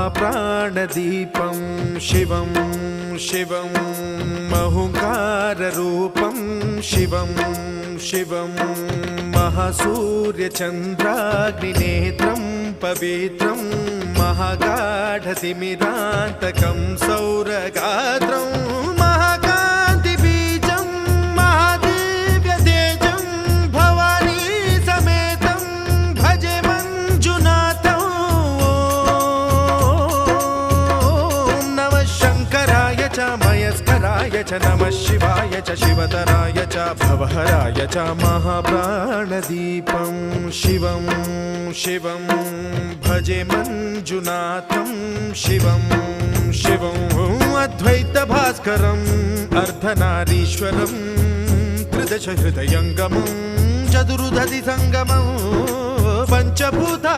महाप्राणदीपं शिवं शिवं महुङ्काररूपं शिवं शिवं महासूर्यचन्द्राग्निनेत्रं पवित्रं महागाढतिमिरान्तकं सौरगात्रं महाकान्तिबीजं महादिव्यतेजं भवानी समेतं भजे मञ्जुनाथं। ॐ नमः शङ्कराय च मयस्कराय च नमः शिवाय च शिवतराय च भवहराय च महाप्राणदीपं शिवं शिवं भजे मञ्जुनाथं शिवं शिवं अद्वैतभास्करम् अर्धनारीश्वरं त्रिदश हृदयङ्गमं चतुर्दधि सङ्गमं पञ्चभूता